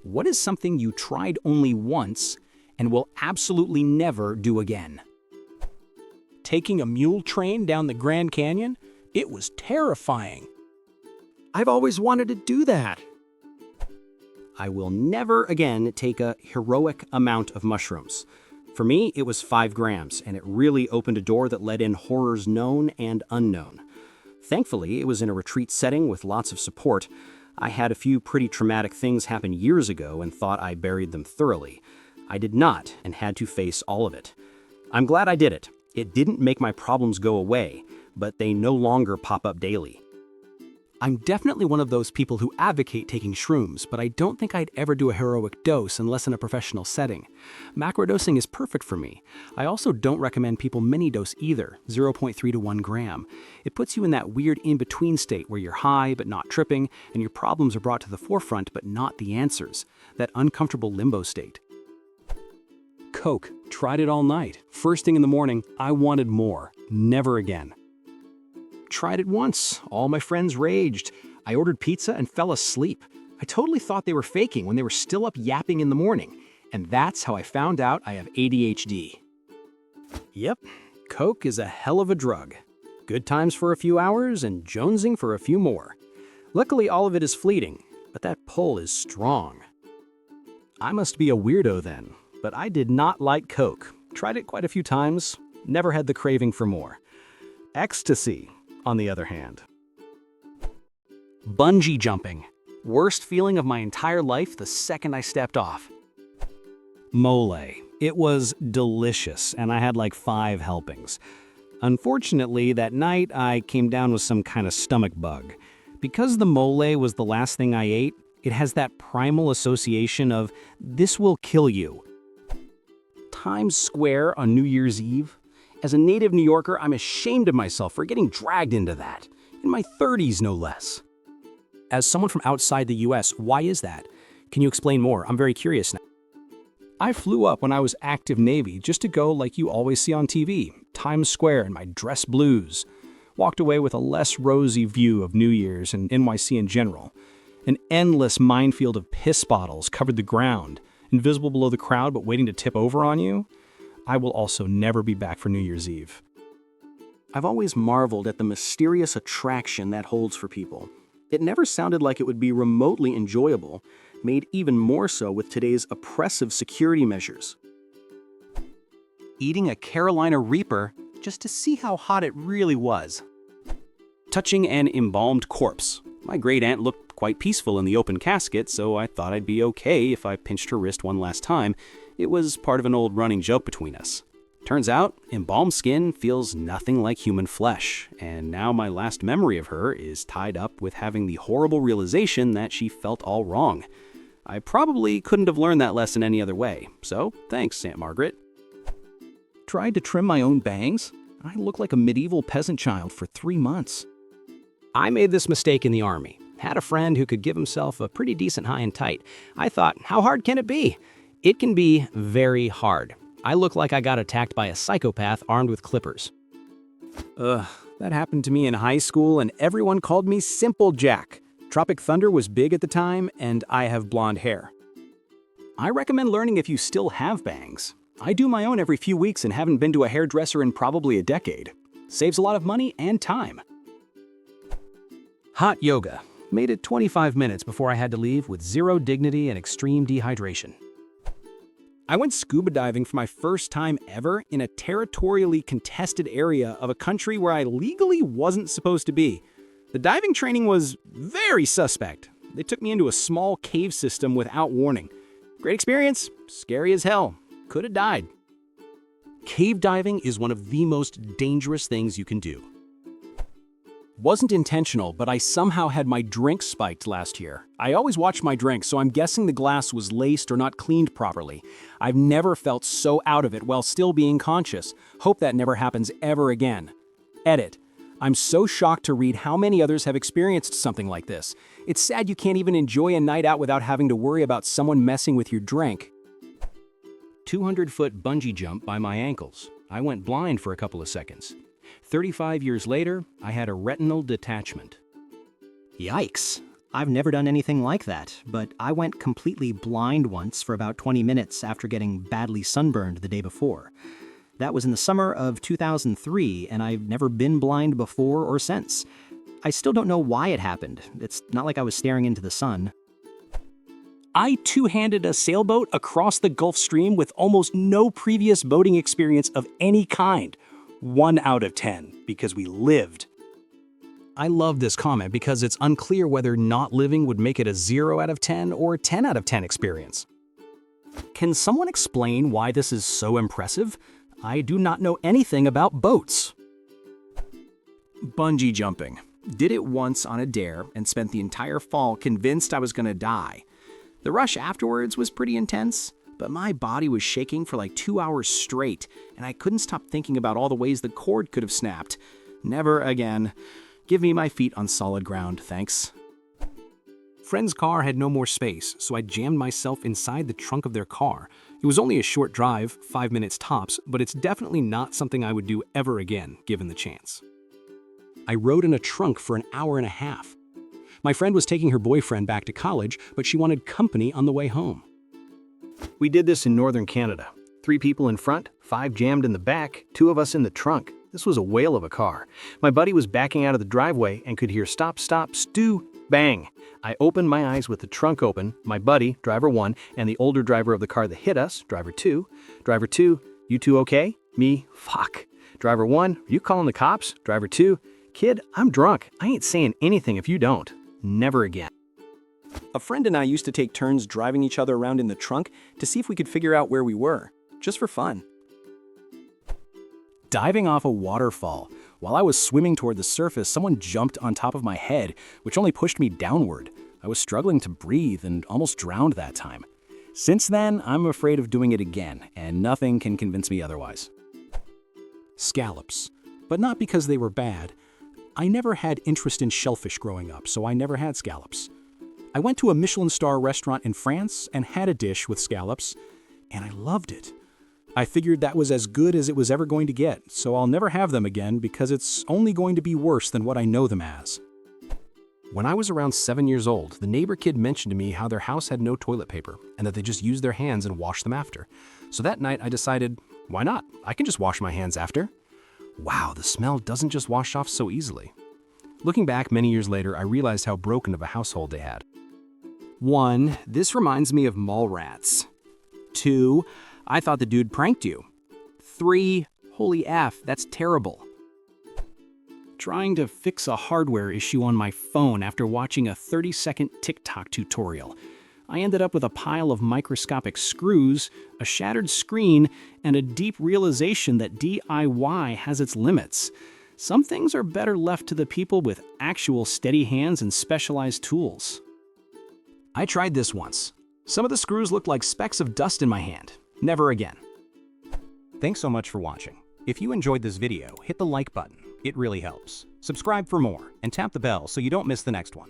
What is something you tried only once and will absolutely never do again? Taking a mule train down the Grand Canyon? It was terrifying. I've always wanted to do that. I will never again take a heroic amount of mushrooms. For me, it was 5 grams, and it really opened a door that let in horrors known and unknown. Thankfully, it was in a retreat setting with lots of support. I had a few pretty traumatic things happen years ago and thought I buried them thoroughly. I did not and had to face all of it. I'm glad I did it. It didn't make my problems go away, but they no longer pop up daily. I'm definitely one of those people who advocate taking shrooms, but I don't think I'd ever do a heroic dose unless in a professional setting. Macrodosing is perfect for me. I also don't recommend people mini-dose either, 0.3 to 1 gram. It puts you in that weird in-between state where you're high but not tripping, and your problems are brought to the forefront but not the answers. That uncomfortable limbo state. Coke. Tried it all night. First thing in the morning, I wanted more. Never again. Tried it once. All my friends raged. I ordered pizza and fell asleep. I totally thought they were faking when they were still up yapping in the morning. And that's how I found out I have ADHD. Yep, Coke is a hell of a drug. Good times for a few hours and jonesing for a few more. Luckily, all of it is fleeting, but that pull is strong. I must be a weirdo then, but I did not like Coke. Tried it quite a few times, never had the craving for more. Ecstasy, on the other hand. Bungee jumping. Worst feeling of my entire life the second I stepped off. Mole. It was delicious, and I had like 5 helpings. Unfortunately, that night I came down with some kind of stomach bug. Because the mole was the last thing I ate, it has that primal association of, this will kill you. Times Square on New Year's Eve. As a native New Yorker, I'm ashamed of myself for getting dragged into that. In my 30s, no less. As someone from outside the US, why is that? Can you explain more? I'm very curious now. I flew up when I was active Navy just to go like you always see on TV, Times Square in my dress blues. Walked away with a less rosy view of New Year's and NYC in general. An endless minefield of piss bottles covered the ground, invisible below the crowd but waiting to tip over on you. I will also never be back for New Year's Eve. I've always marveled at the mysterious attraction that holds for people. It never sounded like it would be remotely enjoyable, made even more so with today's oppressive security measures. Eating a Carolina Reaper just to see how hot it really was. Touching an embalmed corpse. My great-aunt looked quite peaceful in the open casket, so I thought I'd be okay if I pinched her wrist one last time. It was part of an old running joke between us. Turns out, embalmed skin feels nothing like human flesh, and now my last memory of her is tied up with having the horrible realization that she felt all wrong. I probably couldn't have learned that lesson any other way, so thanks, Aunt Margaret. Tried to trim my own bangs? I look like a medieval peasant child for 3 months. I made this mistake in the Army. Had a friend who could give himself a pretty decent high and tight. I thought, how hard can it be? It can be very hard. I look like I got attacked by a psychopath armed with clippers. That happened to me in high school and everyone called me Simple Jack. Tropic Thunder was big at the time and I have blonde hair. I recommend learning if you still have bangs. I do my own every few weeks and haven't been to a hairdresser in probably a decade. Saves a lot of money and time. Hot yoga. Made it 25 minutes before I had to leave with zero dignity and extreme dehydration. I went scuba diving for my first time ever in a territorially contested area of a country where I legally wasn't supposed to be. The diving training was very suspect. They took me into a small cave system without warning. Great experience, scary as hell. Could have died. Cave diving is one of the most dangerous things you can do. Wasn't intentional, but I somehow had my drink spiked last year. I always watch my drink, so I'm guessing the glass was laced or not cleaned properly. I've never felt so out of it while still being conscious. Hope that never happens ever again. Edit. I'm so shocked to read how many others have experienced something like this. It's sad you can't even enjoy a night out without having to worry about someone messing with your drink. 200-foot bungee jump by my ankles. I went blind for a couple of seconds. 35 years later, I had a retinal detachment. Yikes. I've never done anything like that, but I went completely blind once for about 20 minutes after getting badly sunburned the day before. That was in the summer of 2003, and I've never been blind before or since. I still don't know why it happened. It's not like I was staring into the sun. I two-handed a sailboat across the Gulf Stream with almost no previous boating experience of any kind. 1 out of 10, because we lived. I love this comment because it's unclear whether not living would make it a 0 out of 10 or 10 out of 10 experience. Can someone explain why this is so impressive? I do not know anything about boats. Bungee jumping. Did it once on a dare and spent the entire fall convinced I was gonna die. The rush afterwards was pretty intense, but my body was shaking for like 2 hours straight, and I couldn't stop thinking about all the ways the cord could have snapped. Never again. Give me my feet on solid ground, thanks. Friend's car had no more space, so I jammed myself inside the trunk of their car. It was only a short drive, 5 minutes tops, but it's definitely not something I would do ever again, given the chance. I rode in a trunk for an hour and a half. My friend was taking her boyfriend back to college, but she wanted company on the way home. We did this in northern Canada. 3 people in front, 5 jammed in the back, 2 of us in the trunk. This was a whale of a car. My buddy was backing out of the driveway and could hear stop, stop, stew, bang. I opened my eyes with the trunk open, my buddy, driver 1, and the older driver of the car that hit us, driver 2. Driver 2, you 2 okay? Me, fuck. Driver 1, are you calling the cops? Driver 2, kid, I'm drunk. I ain't saying anything if you don't. Never again. A friend and I used to take turns driving each other around in the trunk to see if we could figure out where we were, just for fun. Diving off a waterfall. While I was swimming toward the surface, someone jumped on top of my head, which only pushed me downward. I was struggling to breathe and almost drowned that time. Since then, I'm afraid of doing it again, and nothing can convince me otherwise. Scallops, but not because they were bad. I never had interest in shellfish growing up, so I never had scallops. I went to a Michelin star restaurant in France and had a dish with scallops, and I loved it. I figured that was as good as it was ever going to get, so I'll never have them again because it's only going to be worse than what I know them as. When I was around 7 years old, the neighbor kid mentioned to me how their house had no toilet paper and that they just used their hands and washed them after. So that night I decided, why not? I can just wash my hands after. Wow, the smell doesn't just wash off so easily. Looking back many years later, I realized how broken of a household they had. 1. This reminds me of mall rats. 2. I thought the dude pranked you. 3. Holy F, that's terrible. Trying to fix a hardware issue on my phone after watching a 30-second TikTok tutorial. I ended up with a pile of microscopic screws, a shattered screen, and a deep realization that DIY has its limits. Some things are better left to the people with actual steady hands and specialized tools. I tried this once. Some of the screws looked like specks of dust in my hand. Never again. Thanks so much for watching. If you enjoyed this video, hit the like button. It really helps. Subscribe for more, and tap the bell so you don't miss the next one.